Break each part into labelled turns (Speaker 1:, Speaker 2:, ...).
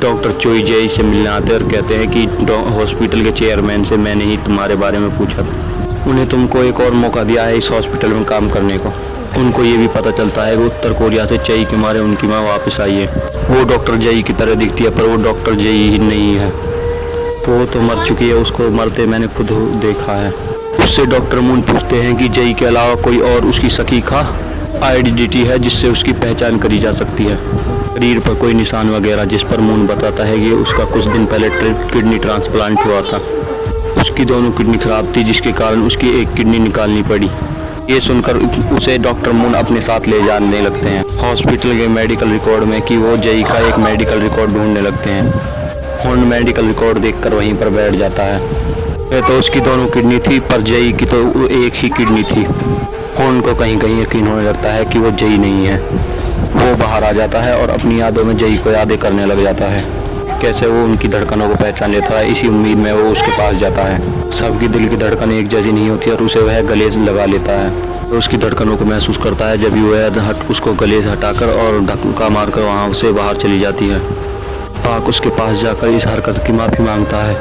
Speaker 1: Doctor चोई जय से मिलने आते हैं और कहते हैं कि हॉस्पिटल के चेयरमैन से मैंने ही तुम्हारे बारे में पूछा था, उन्हें तुमको एक और मौका दिया है इस हॉस्पिटल में काम करने को। उनको ये भी पता चलता है कि उत्तर कोरिया से चई के मारे उनकी माँ वापस आई है। वो डॉक्टर जई की तरह दिखती है पर वो डॉक्टर जई ही नहीं है, वो तो मर चुकी है। उसको मरते मैंने खुद देखा है। उससे डॉक्टर मून पूछते हैं कि जई के अलावा कोई और उसकी सखी का आइडेंटिटी है जिससे उसकी पहचान करी जा सकती है। शरीर पर कोई निशान वगैरह, जिस पर मून बताता है कि उसका कुछ दिन पहले किडनी ट्रांसप्लांट हुआ था। उसकी दोनों किडनी खराब थी जिसके कारण उसकी एक किडनी निकालनी पड़ी। ये सुनकर उसे डॉक्टर मून अपने साथ ले जाने लगते हैं हॉस्पिटल के मेडिकल रिकॉर्ड में कि वो जई का एक मेडिकल रिकॉर्ड ढूंढने लगते हैं। हुन मेडिकल रिकॉर्ड देखकर वहीं पर बैठ जाता है। ये तो उसकी दोनों किडनी थी पर जई की तो एक ही किडनी थी। हुन को कहीं कहीं यकीन होने लगता है कि वो जई नहीं है। वो बाहर आ जाता है और अपनी यादों में जई को यादें करने लग जाता है, कैसे वो उनकी धड़कनों को पहचान लेता है। इसी उम्मीद में वो उसके पास जाता है। सबकी दिल की धड़कन एक जैसी नहीं होती और उसे वह गले से लगा लेता है तो उसकी धड़कनों को महसूस करता है। जब भी वह उसको गले से हटाकर और धक्का मारकर वहाँ से बाहर चली जाती है। पाक उसके पास जाकर इस हरकत की माफ़ी मांगता है।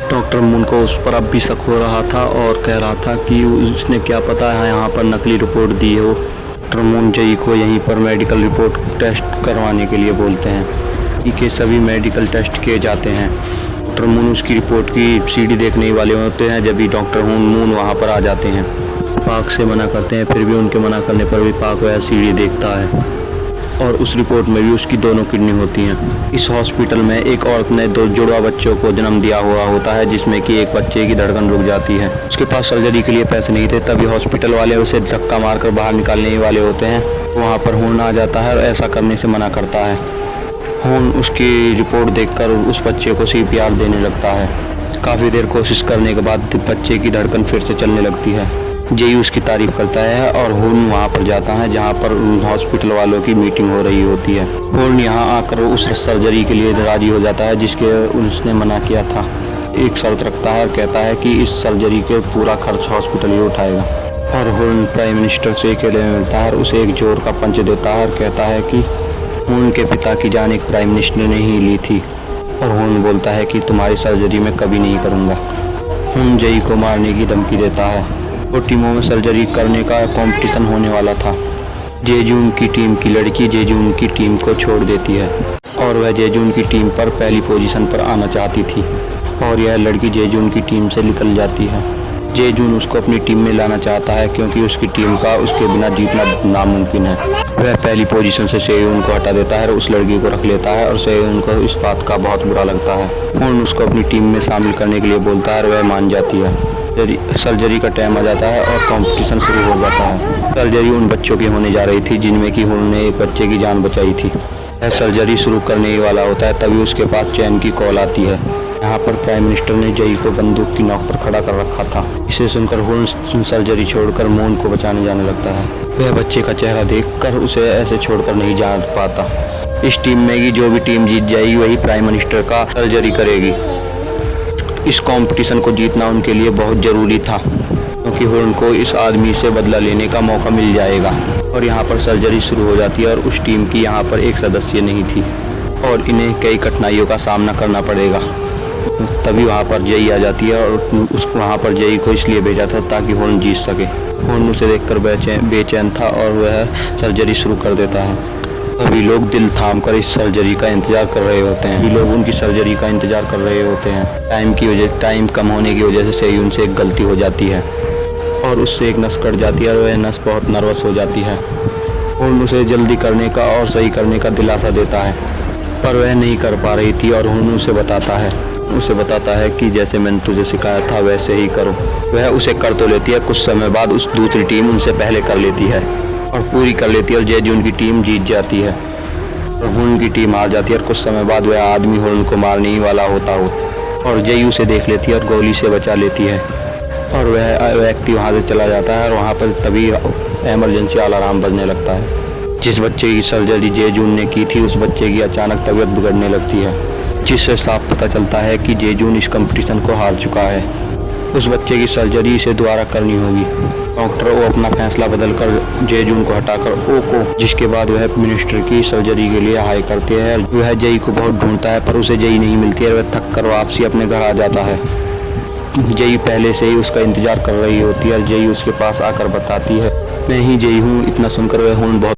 Speaker 1: डॉक्टर मून को उस पर अब भी शक हो रहा था और कह रहा था कि उसने क्या पता है यहाँ पर नकली रिपोर्ट दी हो। डॉक्टर मून जई को यहीं पर मेडिकल रिपोर्ट टेस्ट करवाने के लिए बोलते हैं। के सभी मेडिकल टेस्ट किए जाते हैं। डॉक्टर मून उसकी रिपोर्ट की सीडी देखने वाले होते हैं। जब भी डॉक्टर मून वहाँ पर आ जाते हैं, पाक से मना करते हैं, फिर भी उनके मना करने पर भी पाक वह सीडी देखता है और उस रिपोर्ट में भी उसकी दोनों किडनी होती हैं। इस हॉस्पिटल में एक औरत ने 2 जुड़वा बच्चों को जन्म दिया हुआ होता है जिसमें कि एक बच्चे की धड़कन रुक जाती है। उसके पास सर्जरी के लिए पैसे नहीं थे, तभी हॉस्पिटल वाले उसे धक्का मारकर बाहर निकालने वाले होते हैं। वहाँ पर हुन आ जाता है और ऐसा करने से मना करता है। हुन उसकी रिपोर्ट देखकर उस बच्चे को CPR देने लगता है। काफ़ी देर कोशिश करने के बाद बच्चे की धड़कन फिर से चलने लगती है। जई उसकी तारीफ करता है और हुन वहाँ पर जाता है जहाँ पर हॉस्पिटल वालों की मीटिंग हो रही होती है। हुन यहाँ आकर उस सर्जरी के लिए राजी हो जाता है जिसके उसने मना किया था। एक शर्त रखता है और कहता है कि इस सर्जरी के पूरा खर्च हॉस्पिटल ही उठाएगा। और हुन प्राइम मिनिस्टर से अकेले में मिलता है और उसे एक जोर का पंच देता है और कहता है कि उनके पिता की जान एक प्राइम मिनिस्टर ने ही ली थी। और हुन बोलता है कि तुम्हारी सर्जरी मैं कभी नहीं करूँगा। हुन जई को मारने की धमकी देता है। दो टीमों में सर्जरी करने का कंपटीशन होने वाला था। जेजून की टीम की लड़की जेजून की टीम को छोड़ देती है और वह जेजून की टीम पर पहली पोजीशन पर आना चाहती थी और यह लड़की जेजून की टीम से निकल जाती है। जेजून उसको अपनी टीम में लाना चाहता है क्योंकि उसकी टीम का उसके बिना जीतना नामुमकिन है। वह पहली पोजीशन से सेयून को हटा देता है और उस लड़की को रख लेता है और सेयून को इस बात का बहुत बुरा लगता है। हुन उसको अपनी टीम में शामिल करने के लिए बोलता है और वह मान जाती है। सर्जरी का टाइम आ जाता है और कंपटीशन शुरू हो जाता है। सर्जरी उन बच्चों की होने जा रही थी जिनमें कि हुन ने एक बच्चे की जान बचाई थी। वह सर्जरी शुरू करने वाला होता है तभी उसके पास चैन की कॉल आती है। यहाँ पर प्राइम मिनिस्टर ने जई को बंदूक की नोक पर खड़ा कर रखा था। इसे सुनकर हुन सर्जरी छोड़कर मून को बचाने जाने लगता है। वह बच्चे का चेहरा देखकर उसे ऐसे छोड़कर नहीं जा पाता। इस टीम में की जो भी टीम जीत जाएगी वही प्राइम मिनिस्टर का सर्जरी करेगी। इस कंपटीशन को जीतना उनके लिए बहुत ज़रूरी था क्योंकि हुन को इस आदमी से बदला लेने का मौका मिल जाएगा। और यहाँ पर सर्जरी शुरू हो जाती है और उस टीम की यहाँ पर एक सदस्य नहीं थी और इन्हें कई कठिनाइयों का सामना करना पड़ेगा। तभी वहाँ पर जई आ जाती है और उसको वहाँ पर जई को इसलिए भेजा था ताकि हुन जीत सके। हुन उसे देखकर बेचैन था और वह सर्जरी शुरू कर देता है। सभी लोग दिल थाम कर इस सर्जरी का इंतजार कर रहे होते हैं। सभी लोग उनकी सर्जरी का इंतजार कर रहे होते हैं। टाइम कम होने की वजह से सेयून से एक गलती हो जाती है और उससे एक नस कट जाती है और वह नस बहुत नर्वस हो जाती है। हुन उसे जल्दी करने का और सही करने का दिलासा देता है पर वह नहीं कर पा रही थी और हुन उसे बताता है कि जैसे मैंने तुझे सिखाया था वैसे ही करो। वह उसे कर तो लेती है। कुछ समय बाद उस दूसरी टीम उनसे पहले कर लेती है और पूरी कर लेती है और जेजून की टीम जीत जाती है और हुन की टीम हार जाती है। और कुछ समय बाद वह आदमी हुन को मारने ही वाला होता और जई उसे देख लेती है और गोली से बचा लेती है और वह व्यक्ति वहाँ से चला जाता है और वहाँ पर तभी इमरजेंसी अलार्म बजने लगता है। जिस बच्चे की सर्जरी जेजून ने की थी उस बच्चे की अचानक तबीयत बिगड़ने लगती है जिससे साफ पता चलता है कि जेजून इस कंपटीशन को हार चुका है। उस बच्चे की सर्जरी इसे दोबारा करनी होगी। डॉक्टर ओ अपना फैसला बदलकर जेजून को हटाकर ओ को, जिसके बाद वह मिनिस्टर की सर्जरी के लिए हाई करते हैं। वह जई को बहुत ढूंढता है पर उसे जई नहीं मिलती है। वह थक कर वापसी अपने घर आ जाता है। जई पहले से ही उसका इंतजार कर रही होती है और जई उसके पास आकर बताती है, मैं ही जई हूँ। इतना सुनकर वह खून बहुत